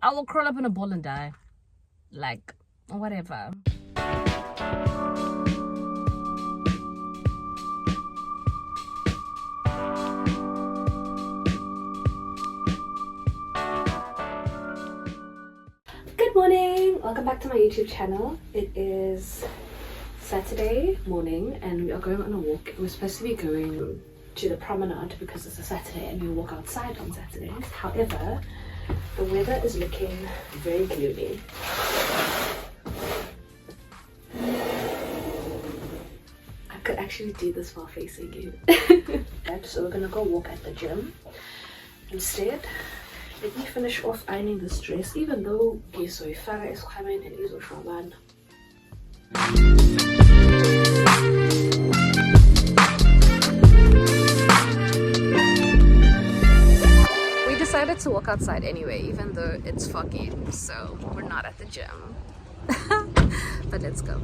I will curl up in a ball and die. Like, whatever. Good morning, welcome back to my YouTube channel. It is Saturday morning and we are going on a walk. We're supposed to be going to the promenade because it's a Saturday and we walk outside on Saturdays. However, the weather is looking very gloomy. I could actually do this while facing you. So we're gonna go walk at the gym instead. Let me finish off ironing this dress, even though Farah is coming and Iso Shaban. We decided to walk outside anyway, even though it's foggy, so we're not at the gym. But let's go.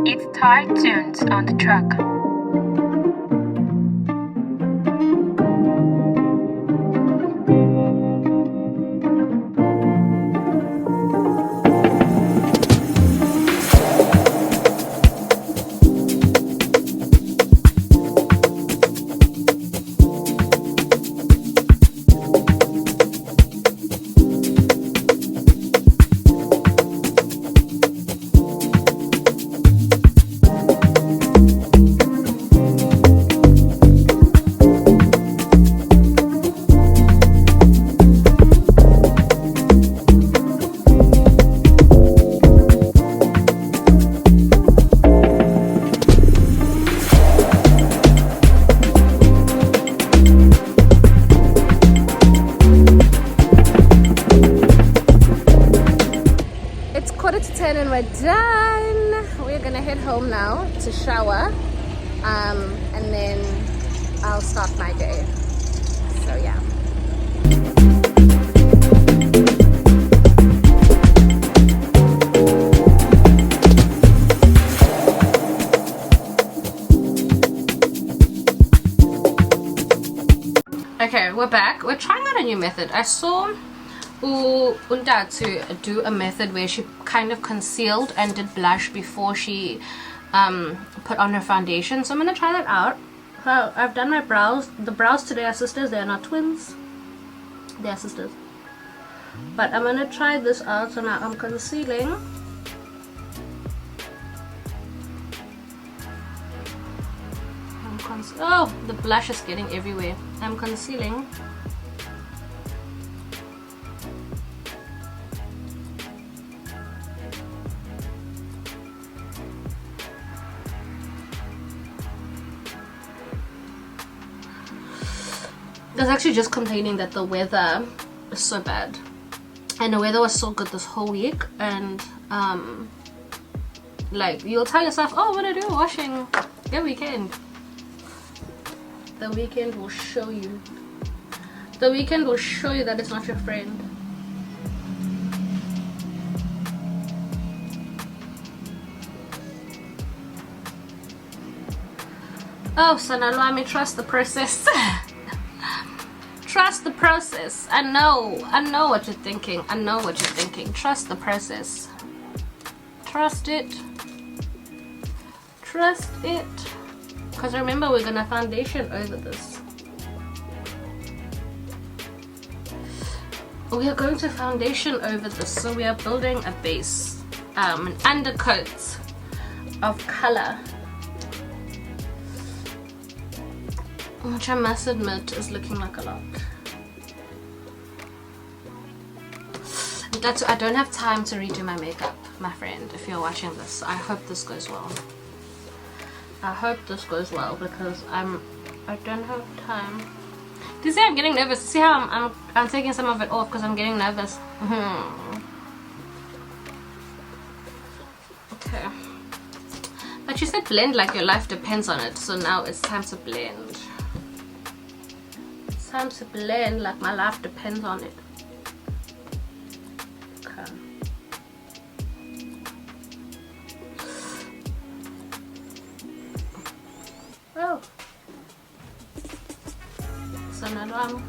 It's tight tunes on the track. And we're done. We're gonna head home now to shower, and then I'll start my day. So yeah. Okay, we're back. We're trying out a new method. I saw Unda to do a method where she kind of concealed and did blush before she put on her foundation, so I'm gonna try that out. So I've done my brows. The brows today are sisters. They are not twins, they are sisters, but I'm gonna try this out. So now I'm concealing. Oh, the blush is getting everywhere. I'm concealing. I was actually just complaining that the weather is so bad, and the weather was so good this whole week, and like, you'll tell yourself, oh, what to do, washing, the weekend. The weekend will show you. The weekend will show you that it's not your friend. Oh, Sanalwami, trust the process. Trust the process. I know what you're thinking. I know what you're thinking. Trust the process. Trust it. Trust it. Because remember, we're gonna foundation over this. We are going to foundation over this, so we are building a base, an undercoat of color, which I must admit is looking like a lot. I don't have time to redo my makeup, my friend, if you're watching this. I hope this goes well. I hope this goes well because I don't have time. Do you see I'm getting nervous? See how I'm taking some of it off because I'm getting nervous. Okay. But you said blend like your life depends on it, so now it's time to blend. It's time to blend like my life depends on it. Okay. Oh. So now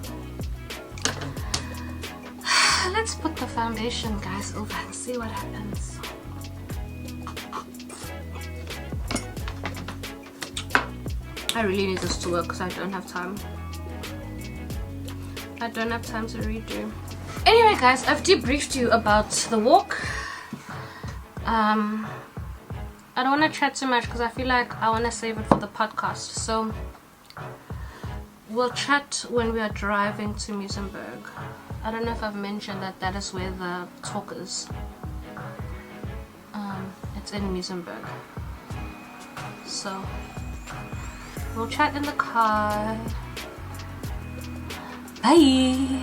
let's put the foundation, guys, over and see what happens. I really need this to work because I don't have time. I don't have time to redo. Anyway, guys, I've debriefed you about the walk. I don't want to chat too much because I feel like I want to save it for the podcast. So we'll chat when we are driving to Muizenberg. I don't know if I've mentioned that that is where the talk is. It's in Muizenberg. So we'll chat in the car. Bye.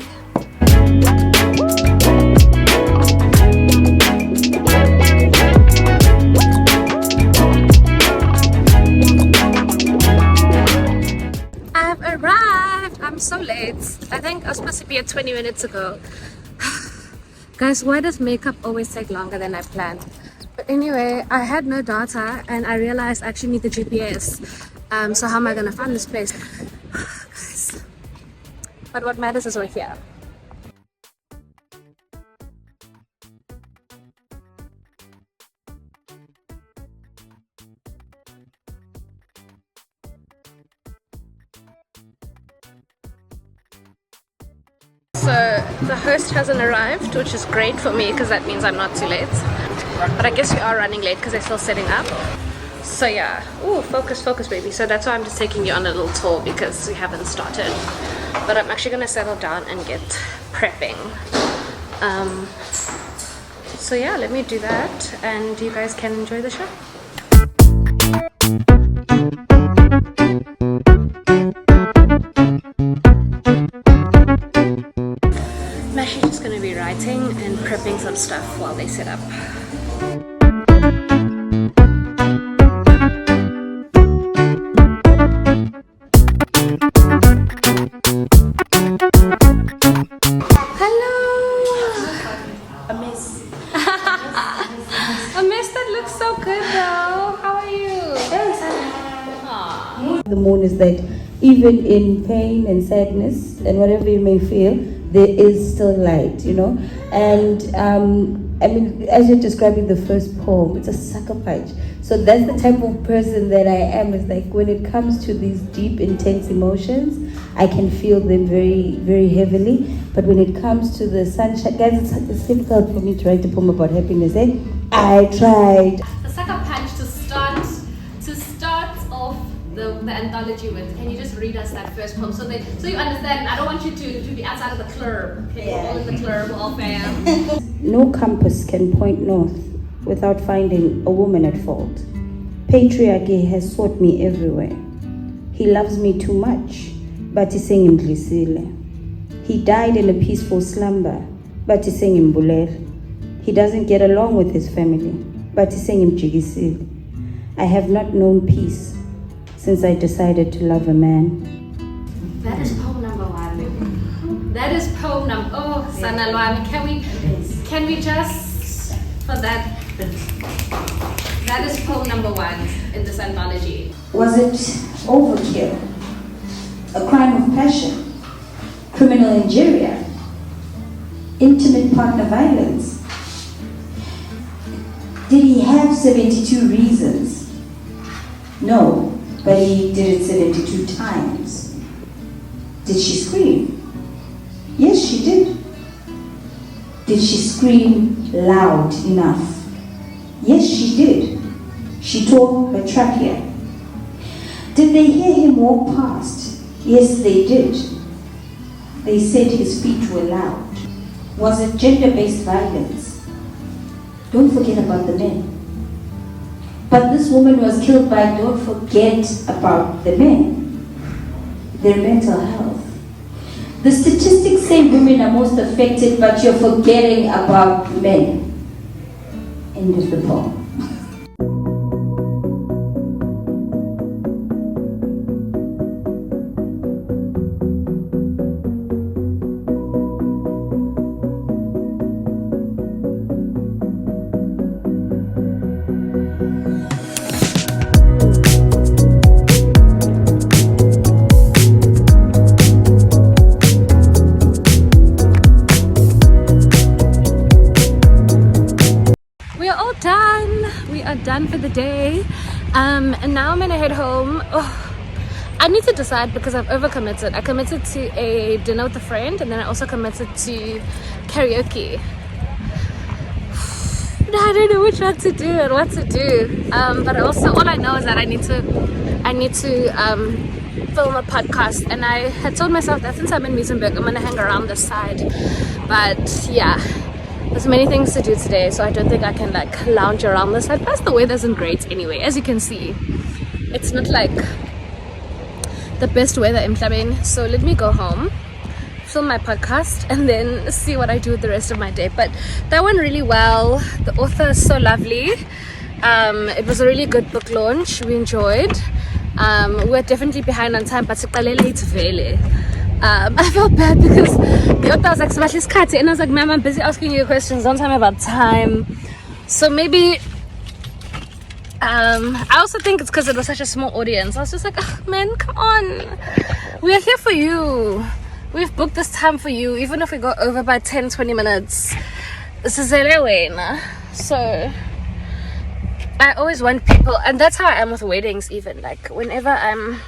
I've arrived. I'm so late. I think I was supposed to be here 20 minutes ago. Guys, why does makeup always take longer than I planned? But anyway, I had no data and I realized I actually need the GPS. So how am I gonna find this place? Guys. But what matters is we're here. So the host hasn't arrived, which is great for me because that means I'm not too late. But I guess we are running late because they're still setting up. So yeah, ooh, focus, focus, baby. So that's why I'm just taking you on a little tour because we haven't started. But I'm actually gonna settle down and get prepping. So yeah, let me do that, and you guys can enjoy the show. I'm actually just gonna be writing and prepping some stuff while they set up. The moon is that even in pain and sadness and whatever you may feel, there is still light, you know. And I mean, as you're describing the first poem, it's a sucker punch. So that's the type of person that I am. It's like when it comes to these deep, intense emotions, I can feel them very, very heavily. But when it comes to the sunshine, guys, it's difficult for me to write a poem about happiness. Eh? I tried. The sucker punch to start off the anthology with. Can you just read us that first poem so you understand? I don't want you to be outside of the club. Okay, yeah. We're all in the club, we're all fam. No compass can point north without finding a woman at fault. Patriarchy has sought me everywhere. He loves me too much, but he sang him Glisile. He died in a peaceful slumber, but he sang him Bulel. He doesn't get along with his family, but he sang him Jigisile. I have not known peace since I decided to love a man. That is poem number 1. That is poem number. Oh, Sanalwami, can we just for that? That is poem number 1 in this anthology. Was it overkill? A crime of passion? Criminal injuria? Intimate partner violence? Did he have 72 reasons? No, but he did it 72 times. Did she scream? Yes, she did. Did she scream loud enough? Yes, she did. She tore her trachea. Did they hear him walk past? Yes, they did. They said his feet were loud. Was it gender-based violence? Don't forget about the men. But this woman was killed by, don't forget about the men, their mental health. The statistics say women are most affected, but you're forgetting about men. End of the poem. are done for the day. And now I'm gonna head home. I need to decide because I've overcommitted. I committed to a dinner with a friend, and then I also committed to karaoke. I don't know which one to do and what to do. But also all I know is that I need to film a podcast, and I had told myself that since I'm in Muizenberg, I'm gonna hang around this side. But yeah, there's many things to do today, so I don't think I can like lounge around this side. Plus the weather isn't great anyway, as you can see. It's not like the best weather in Mhlabeni. So let me go home, film my podcast, and then see what I do with the rest of my day. But that went really well. The author is so lovely. It was a really good book launch. We enjoyed. We're definitely behind on time, but I felt bad because the author was like, Sebastian's cut, and I was like, ma'am, I'm busy asking you questions, don't tell me about time. So maybe I also think it's because it was such a small audience. I was just like, oh, man, come on, we are here for you. We've booked this time for you, even if we go over by 10-20 minutes. So I always want people, and that's how I am with weddings. Even like whenever I'm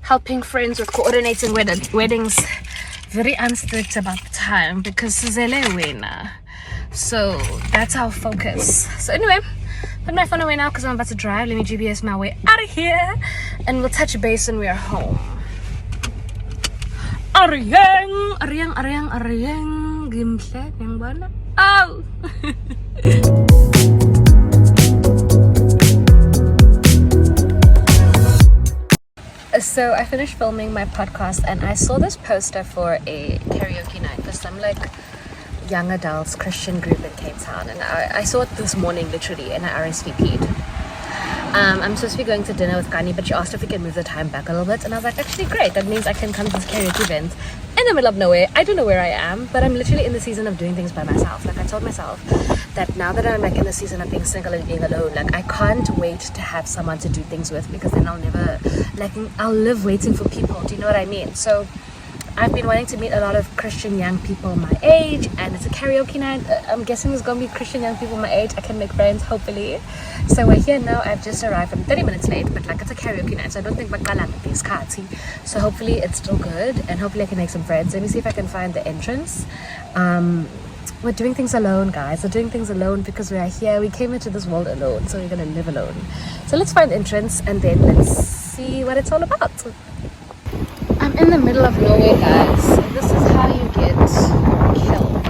helping friends with coordinating weddings, very unstrict about the time because so that's our focus. So anyway, put my phone away now because I'm about to drive. Let me GPS my way out of here, and we'll touch base when we are home. Ariang gimsek yang mana? Oh. So I finished filming my podcast, and I saw this poster for a karaoke night for some like young adults Christian group in Cape Town, and I saw it this morning literally, and I RSVP'd. I'm supposed to be going to dinner with Kani, but she asked if we can move the time back a little bit, and I was like, actually great, that means I can come to this karaoke event in the middle of nowhere. I don't know where I am, but I'm literally in the season of doing things by myself. Like I told myself that now that I'm like in the season of being single and being alone, like I can't wait to have someone to do things with, because then I'll live waiting for people. Do you know what I mean? So I've been wanting to meet a lot of Christian young people my age, and it's a karaoke night. I'm guessing there's gonna be Christian young people my age. I can make friends, hopefully. So we're here now. I've just arrived. I'm 30 minutes late, but like it's a karaoke night, so I don't think this kati. So hopefully it's still good, and hopefully I can make some friends. Let me see if I can find the entrance. We're doing things alone, guys. We're doing things alone because we are here. We came into this world alone, so we're gonna live alone. So let's find the entrance, and then let's see what it's all about. I'm in the middle of nowhere, guys. This is how you get killed.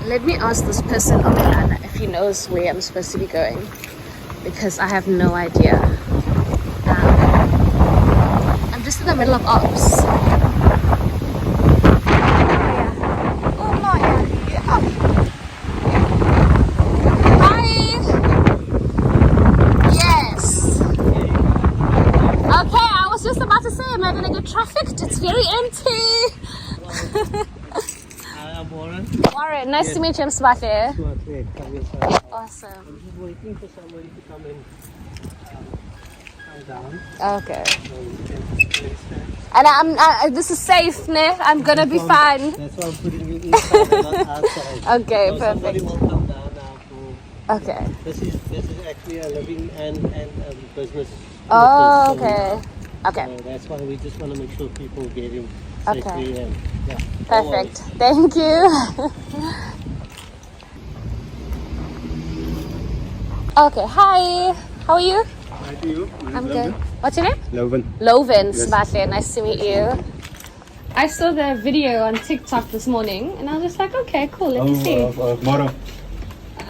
Let me ask this person on the line if he knows where I'm supposed to be going, because I have no idea. I'm just in the middle of ops. Trafficked. It's very empty. I'm Warren. Warren, nice to meet you. I'm Swati. Awesome. I'm just waiting for somebody to come in. Down. Okay. So you can stand. And this is safe, ne? I'm gonna be fine. That's why I'm putting you inside and not outside. Okay, so perfect. Somebody will come down now to. Okay. This is actually a living and business. Oh, okay. Okay. So that's why we just want to make sure people get in safely. Okay. And, yeah. Perfect. Thank you. Okay. Hi. How are you? Hi to you. I'm good. What's your name? Loven. Loven. Yes. Sebastian. Nice to meet you. I saw the video on TikTok this morning, and I was just like, okay, cool. Let me see. Moro.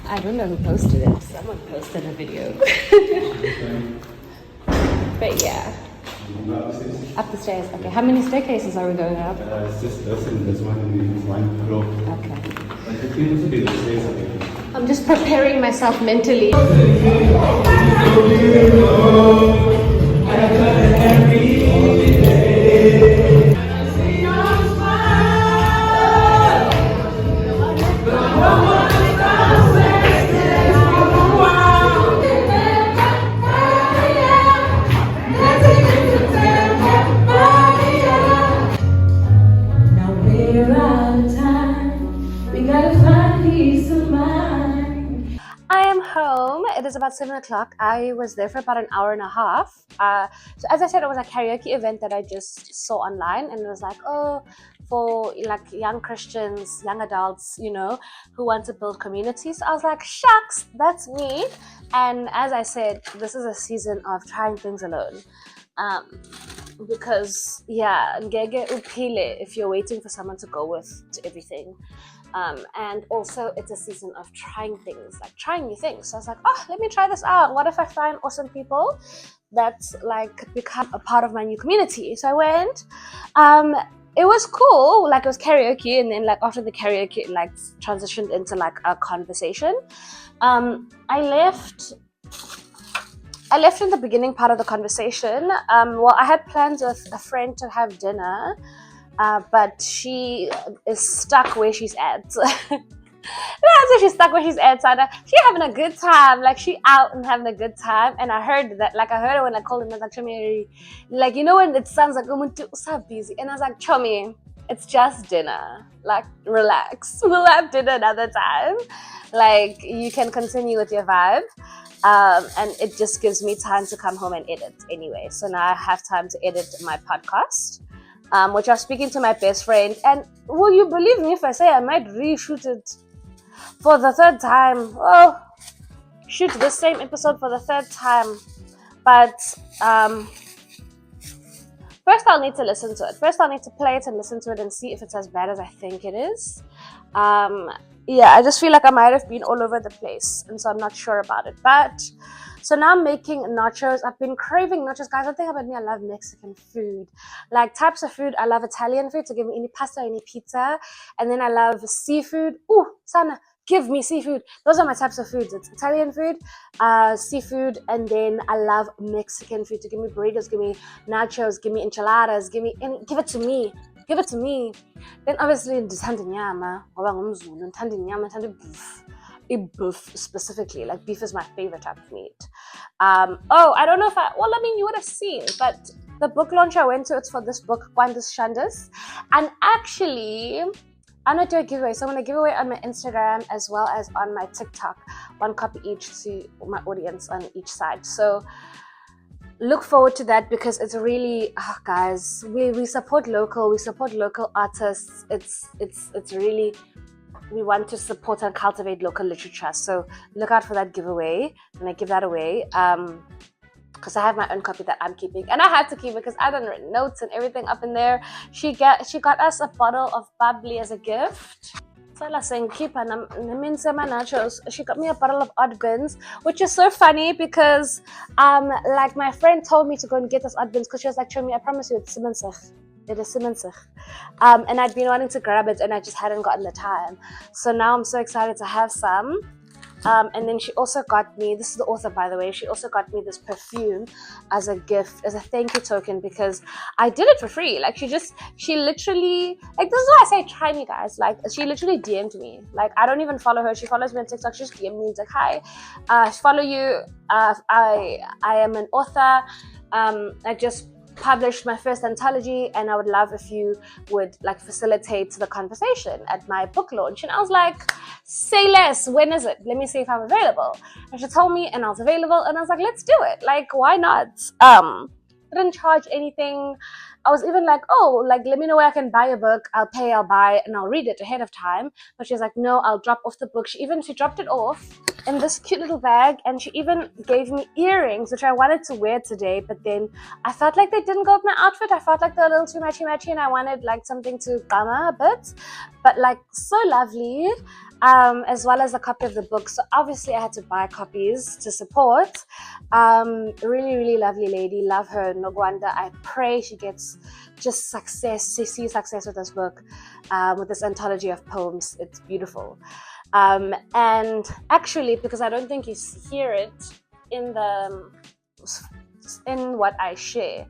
I don't know who posted it. Someone posted a video. But yeah. Up the stairs. Okay. How many staircases are we going up? It's just this and this one, and it's one floor. Okay. But it can also be the stairs again. I'm just preparing myself mentally. I am it is about 7 o'clock. I was there for about an hour and a half. So as I said, it was a karaoke event that I just saw online, and it was like, oh, for like young Christians, young adults, you know, who want to build communities. So I was like, shucks, that's me. And as I said, this is a season of trying things alone. Because yeah, ngeke uphile if you're waiting for someone to go with to everything. And also it's a season of trying things, like trying new things. So I was like, oh, let me try this out. What if I find awesome people that like become a part of my new community? So I went. It was cool, like it was karaoke, and then like after the karaoke it like transitioned into like a conversation. I left in the beginning part of the conversation. Well, I had plans with a friend to have dinner, but she is stuck where she's at. So she's stuck where she's at. So she having a good time, like she out and having a good time. And I heard her when I called him. I was like, Chomi, like, you know when it sounds like umuntu so busy, and I was like, Chomi, it's just dinner. Like, relax. We'll have dinner another time. Like, you can continue with your vibe. And it just gives me time to come home and edit anyway. So now I have time to edit my podcast, which I'm speaking to my best friend. And will you believe me if I say I might reshoot it for the third time? Oh, shoot the same episode for the third time. But first I'll need to listen to it. First I'll need to play it and listen to it and see if it's as bad as I think it is. Yeah, I just feel like I might have been all over the place, and so I'm not sure about it. But so now I'm making nachos. I've been craving nachos, guys. One thing about me, I love Mexican food. Like types of food, I love Italian food, so give me any pasta, any pizza. And then I love seafood. Ooh, Sana, give me seafood. Those are my types of foods. It's Italian food, seafood, and then I love Mexican food. So give me burritos, give me nachos, give me enchiladas, give it to me. Give it to me. Then obviously ndithanda inyama ngoba ngumZulu, ndithanda inyama, ndithanda beef specifically. Like beef is my favorite type of meat. I don't know if you would have seen, but the book launch I went to, it's for this book, Kwandas Shandas. And actually, I'm going to do a giveaway. So I'm going to give away on my Instagram as well as on my TikTok. 1 copy each to my audience on each side. So look forward to that, because it's really, guys, we support local artists. It's really, we want to support and cultivate local literature. So look out for that giveaway, and I give that away because I have my own copy that I'm keeping, and I had to keep it because I done written notes and everything up in there. She got us a bottle of bubbly as a gift. She got me a bottle of Odd Bins, which is so funny because like my friend told me to go and get us Odd Bins because she was like, Chomi, I promise you it's Simensig. It is Simensig. And I'd been wanting to grab it and I just hadn't gotten the time. So now I'm so excited to have some. And then she also got me, this is the author by the way, she also got me this perfume as a gift, as a thank you token, because I did it for free. Like she literally, like this is why I say try me, guys. Like she literally DM'd me. Like I don't even follow her. She follows me on TikTok. She just DM'd me. It's like, hi, I follow you. I am an author. I just published my first anthology and I would love if you would like facilitate the conversation at my book launch. And I was like, say less, when is it? Let me see if I'm available. And she told me and I was available and I was like, let's do it. Like, why not? Didn't charge anything. I was even like, oh, like let me know where I can buy a book. I'll pay, I'll buy, and I'll read it ahead of time. But she was like, no, I'll drop off the book. She dropped it off in this cute little bag, and she even gave me earrings, which I wanted to wear today, but then I felt like they didn't go with my outfit. I felt like they're a little too matchy and I wanted like something to gama a bit, but like so lovely. As well as a copy of the book. So obviously I had to buy copies to support. Really, really lovely lady. Love her, Nogwanda. I pray she gets just success, see success with this book, with this anthology of poems. It's beautiful. And actually, because I don't think you hear it in what I share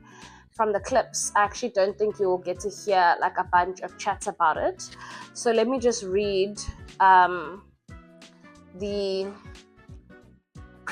from the clips, I actually don't think you'll get to hear like a bunch of chats about it. So let me just read the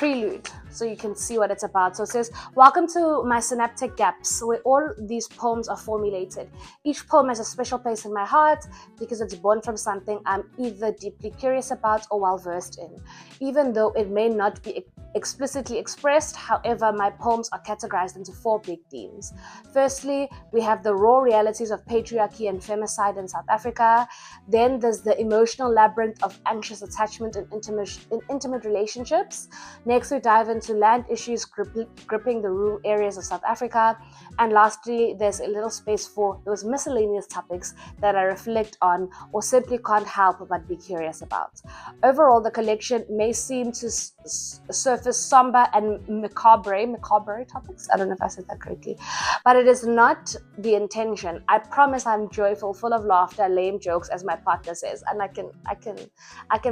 prelude so you can see what it's about. So it says, welcome to my synaptic gaps where all these poems are formulated. Each poem has a special place in my heart because it's born from something I'm either deeply curious about or well versed in. Even though it may not be explicitly expressed, however, my poems are categorized into 4 big themes. Firstly, we have the raw realities of patriarchy and femicide in South Africa. Then there's the emotional labyrinth of anxious attachment in intimate relationships. Next, we dive into land issues gripping the rural areas of South Africa. And lastly, there's a little space for those miscellaneous topics that I reflect on or simply can't help but be curious about. Overall, the collection may seem to surface somber and macabre topics. I don't know if I said that correctly, but it is not the intention. I promise I'm joyful, full of laughter, lame jokes, as my partner says, and I can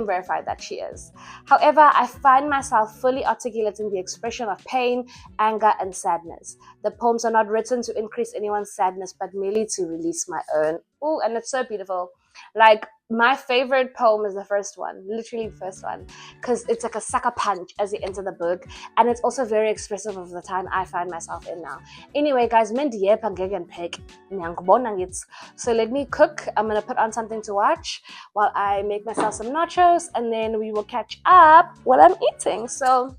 verify that she is. However, I find myself fully articulating the expression of pain, anger, and sadness. The poems are not written to increase anyone's sadness, but merely to release my own. Oh, and it's so beautiful. Like, my favorite poem is the first one, literally the first one, because it's like a sucker punch as you enter the book, and it's also very expressive of the time I find myself in now. Anyway, guys, so let me cook. I'm gonna put on something to watch while I make myself some nachos, and then we will catch up while I'm eating. So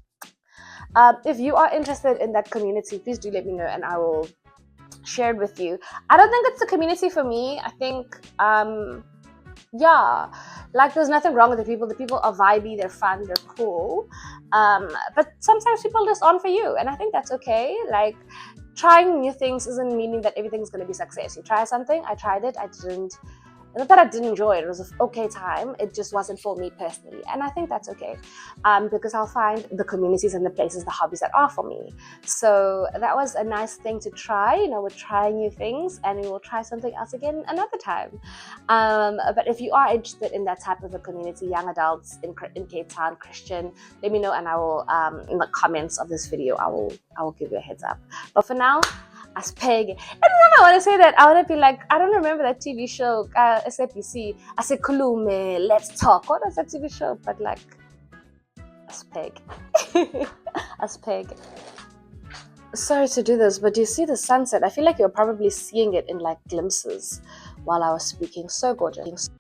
if you are interested in that community, please do let me know and I will share it with you. I don't think it's the community for me. I think yeah, like there's nothing wrong with the people. The people are vibey, they're fun, they're cool. But sometimes people just aren't for you, and I think that's okay. Like, trying new things isn't meaning that everything's going to be success. You try something, I tried it, not that I didn't enjoy it, it was an okay time, it just wasn't for me personally, and I think that's okay, because I'll find the communities and the places, the hobbies that are for me. So that was a nice thing to try. We're trying new things, and we will try something else again another time. But if you are interested in that type of a community, young adults in Cape Town, Christian, let me know, and I will, in the comments of this video, I will give you a heads up. But for now, as Peg. And then I want to say that, I want to be like, I don't remember that TV show, SAPC, as a Kulume, Let's Talk. What was that TV show? But like, as Peg. As Peg. Sorry to do this, but do you see the sunset? I feel like you're probably seeing it in like glimpses while I was speaking. So gorgeous.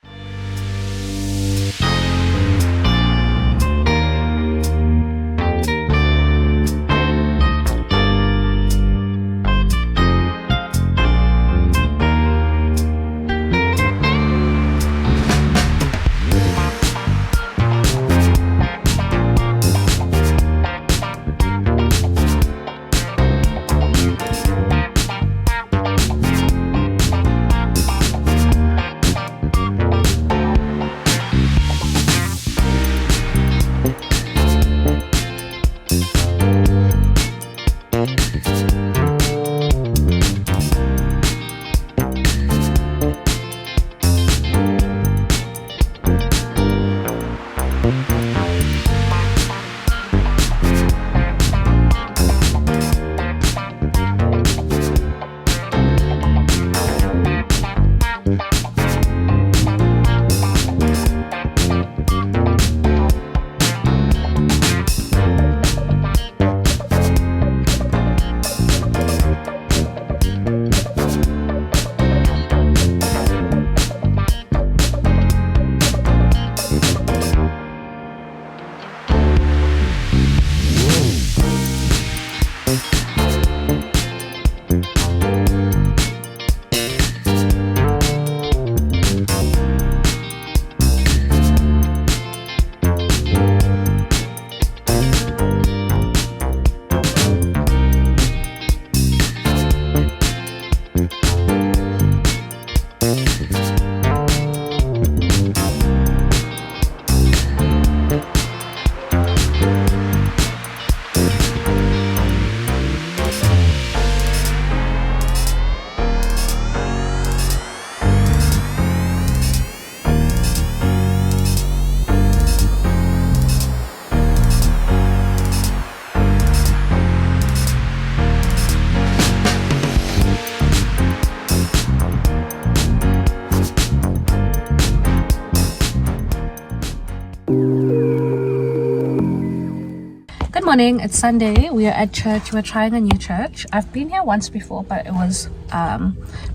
morning, it's Sunday. We are at church. We're trying a new church. I've been here once before, but it was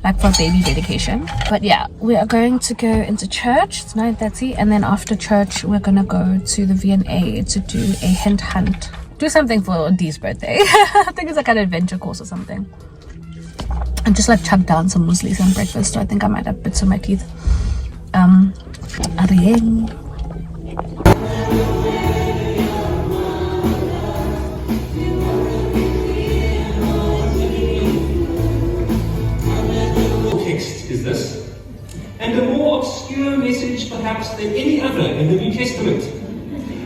like for baby dedication. But yeah, we are going to go into church. It's 9:30, and then after church we're gonna go to the V&A to do a hint hunt. Do something for Dee's birthday. I think it's like an adventure course or something. And just like chuck down some muesli and breakfast. So I think I might have bits on my teeth. Ariel. Text is this, and a more obscure message perhaps than any other in the New Testament,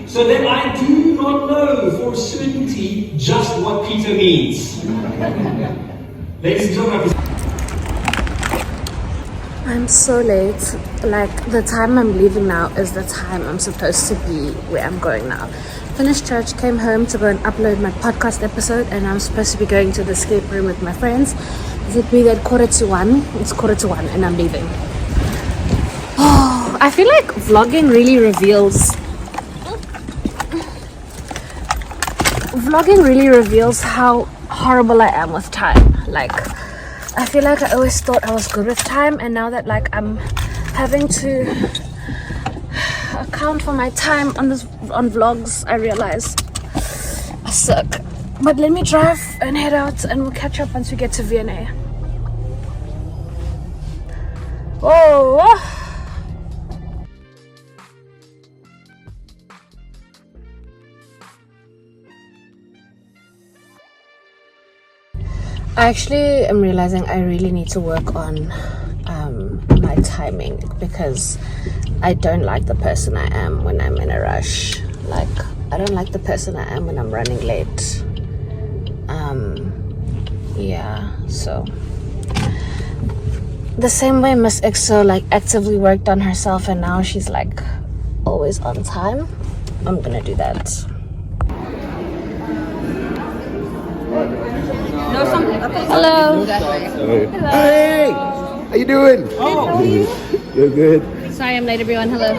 so that I do not know for certainty just what Peter means. Ladies and gentlemen, I'm so late. Like, the time I'm leaving now is the time I'm supposed to be where I'm going now. Finished church, came home to go and upload my podcast episode, and I'm supposed to be going to the escape room with my friends. It be at 1:45. It's 1:45 and I'm leaving. Oh, I feel like vlogging really reveals how horrible I am with time. Like, I feel like I always thought I was good with time, and now that like I'm having to account for my time on vlogs, I realize I suck. But let me drive and head out, and we'll catch up once we get to V&A. Oh! I actually am realizing I really need to work on my timing, because I don't like the person I am when I'm in a rush. Like, I don't like the person I am when I'm running late. Yeah, so the same way Miss EXO like actively worked on herself and now she's like always on time, I'm gonna do that. Hello. Hey, how you doing? Oh, you're good. Sorry I'm late, everyone. Hello.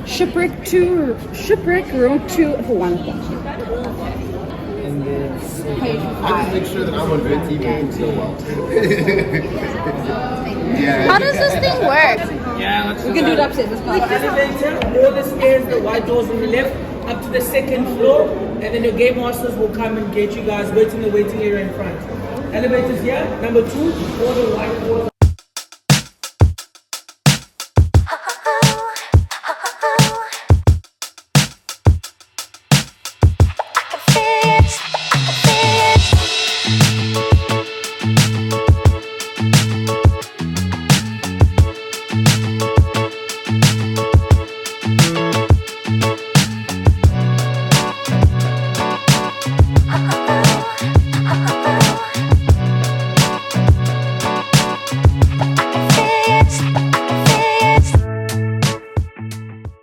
Shipwreck room 2 for 1 o'clock. And then I just make sure that I'm on good TV so well. Yeah. How does this thing work? Yeah, we can do it upstairs. Let's go. Elevator, all the stairs, the white doors on the left, up to the 2nd floor, and then your game masters will come and get you guys. Wait in the waiting area in front. Elevators here, number 2, all the white doors.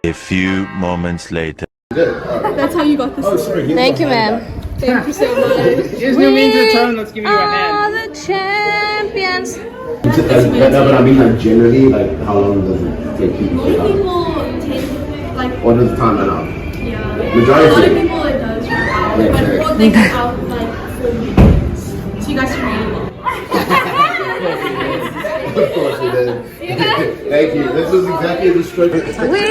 A few moments later. That's how you got this. Oh, sorry. Thank you, ma'am. Thank you so much. There's no means of time. Let's give you a hand. Are the champions. No, but I mean, like, generally, like, how long does it take people to get out? People take, like, What is the time enough? yeah. Majority. A lot of people it does for hours, Yeah, but sure. people think out like 40 minutes. So you guys should read it. Of course it is. Thank you. This was exactly the script. We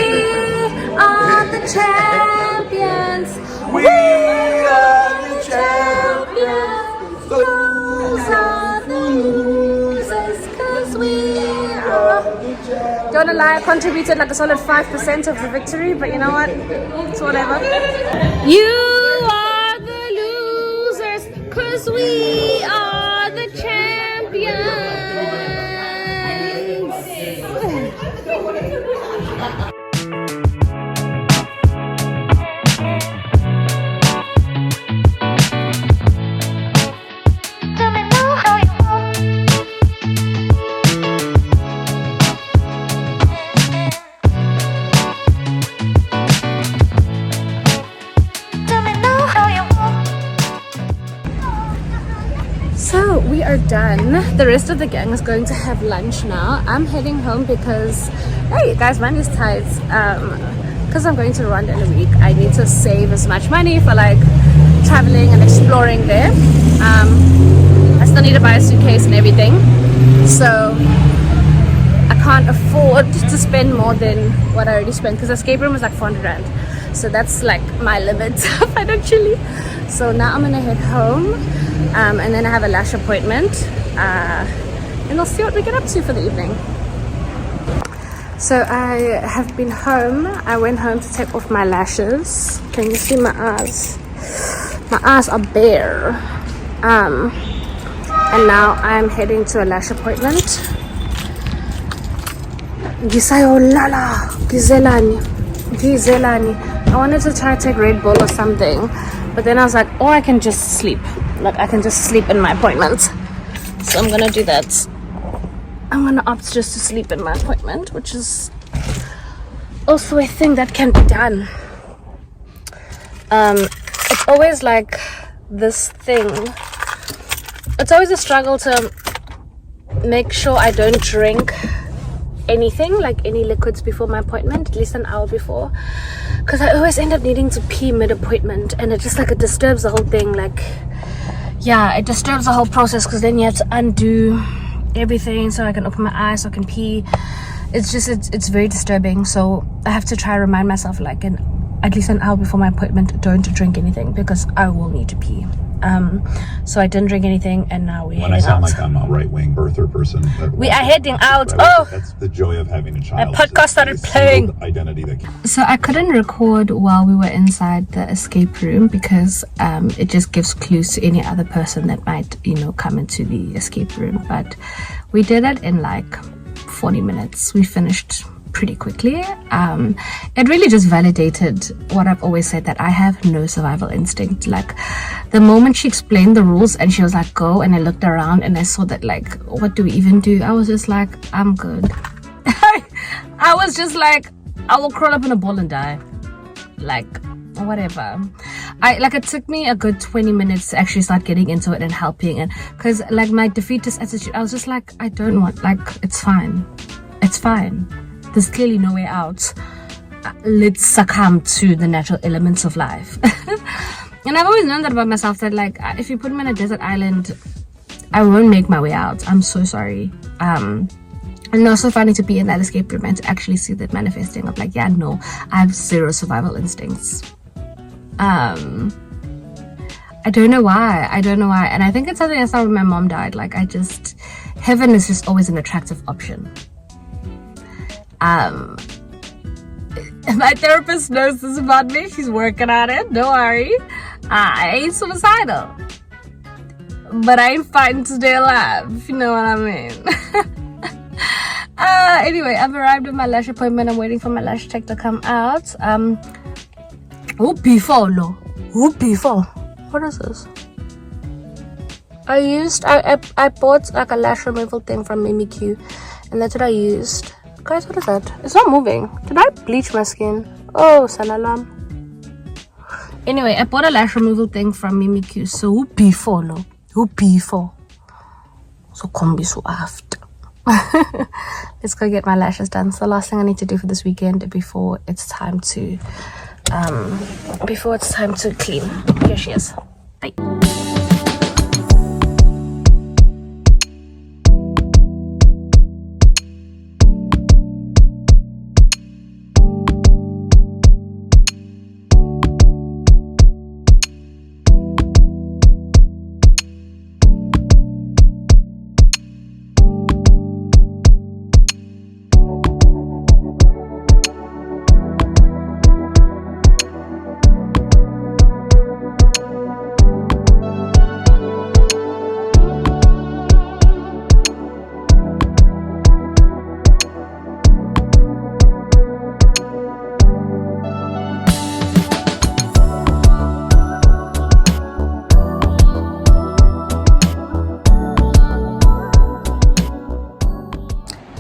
are the champions. We are the champions. Those are the losers, 'cause we are. Don't lie, I contributed like a solid 5% of the victory, but you know what? It's whatever. You are the losers, 'cause we are the champions. So we are done. The rest of the gang is going to have lunch now. I'm heading home because, hey guys, money is tight. Because I'm going to Rwanda in a week, I need to save as much money for like traveling and exploring there. I still need to buy a suitcase and everything, so I can't afford to spend more than what I already spent, because the escape room is like 400 rand, so that's like my limit financially. So now I'm gonna head home, and then I have a lash appointment, and we'll see what we get up to for the evening. So I have been home. I went home to take off my lashes. Can you see my eyes? My eyes are bare. And now I'm heading to a lash appointment. Gisayolala, Gizelani. I wanted to try to take Red Bull or something, but then I was like, oh, I can just sleep. Like, I can just sleep in my appointment. So I'm gonna do that. I'm gonna opt just to sleep in my appointment, which is also a thing that can be done. It's always like this thing. It's always a struggle to make sure I don't drink anything, like any liquids, before my appointment, at least an hour before, because I always end up needing to pee mid-appointment, and it just like, it disturbs the whole thing. Like, yeah, it disturbs the whole process, because then you have to undo everything so I can open my eyes, so I can pee. It's just, it's very disturbing. So I have to try to remind myself, like, at least an hour before my appointment, don't drink anything, because I will need to pee. So I didn't drink anything, and now we're heading out. When I sound like I'm a right-wing birther person, we are heading out. Oh, that's the joy of having a child. my podcast started playing. Identity that So I couldn't record while we were inside the escape room, because it just gives clues to any other person that might, you know, come into the escape room. But we did it in like 40 minutes. We finished pretty quickly. It really just validated what I've always said, that I have no survival instinct. Like, the moment she explained the rules and she was like, go, and I looked around and I saw that, like, what do we even do? I was just like, I'm good. I was just like, I will crawl up in a ball and die, like, whatever. It took me a good 20 minutes to actually start getting into it and helping, and because like my defeatist attitude, I was just like, I don't want, like, it's fine, there's clearly no way out. Let's succumb to the natural elements of life. And I've always known that about myself, that like, if you put me on a desert island, I won't make my way out. I'm so sorry. And also finding to be in that escape room and to actually see that manifesting of like, yeah, no, I have zero survival instincts. I don't know why. And I think it's something I saw when my mom died. Like, heaven is just always an attractive option. My therapist knows this about me. She's working on it. Don't worry. I ain't suicidal, but I ain't fighting to stay alive, if you know what I mean. Anyway, I've arrived at my lash appointment. I'm waiting for my lash tech to come out. What is this? I bought like a lash removal thing from Mimi Q, and that's what I used. Guys, what is that? It's not moving. Did I bleach my skin? Oh, salalam. Anyway, I bought a lash removal thing from Mimi Q. So who before? So come be so after. Let's go get my lashes done. So the last thing I need to do for this weekend before it's time to clean. Here she is. Bye.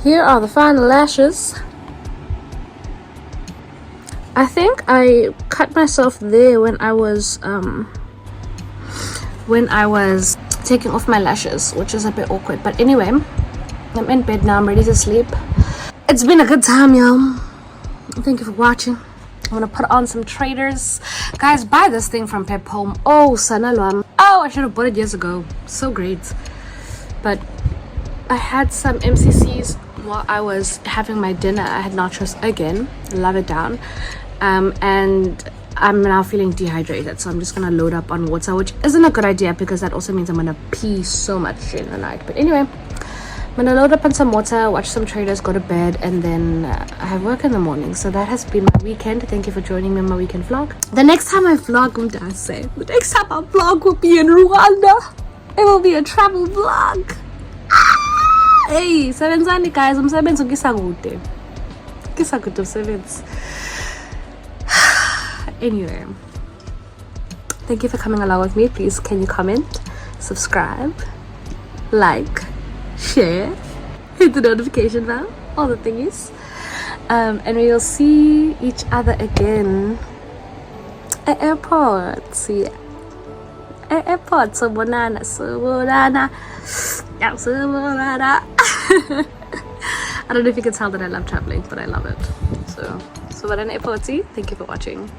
Here are the final lashes. I think I cut myself there when I was taking off my lashes, which is a bit awkward. But anyway, I'm in bed now. I'm ready to sleep. It's been a good time, y'all. Thank you for watching. I'm gonna put on some traders. Guys, buy this thing from Pep Home. Oh, Sanalwam. Oh, I should have bought it years ago. So great. But I had some MCCs while I was having my dinner. I had nachos again. Love it down. And I'm now feeling dehydrated, so I'm just gonna load up on water, which isn't a good idea because that also means I'm gonna pee so much during the night. But anyway, I'm gonna load up on some water, watch some traders, go to bed, and then I have work in the morning. So that has been my weekend. Thank you for joining me on my weekend vlog. The next time I vlog, the next time I vlog will be in Rwanda. It will be a travel vlog. Hey, sebenzani guys, umsebenzi ngisakude. Ngisakude umsebenzi. Anyway, thank you for coming along with me. Please, can you comment, subscribe, like, share, hit the notification bell, all the thingies, and we will see each other again at airport. See ya. At airport. Subonana. Yeah, subonana. I don't know if you can tell that I love traveling, but I love it. So subonana airport. See. Thank you for watching.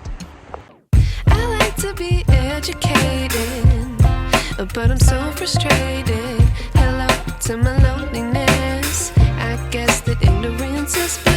I like to be educated, but I'm so frustrated. Hello to my loneliness. I guess that ignorance is bliss.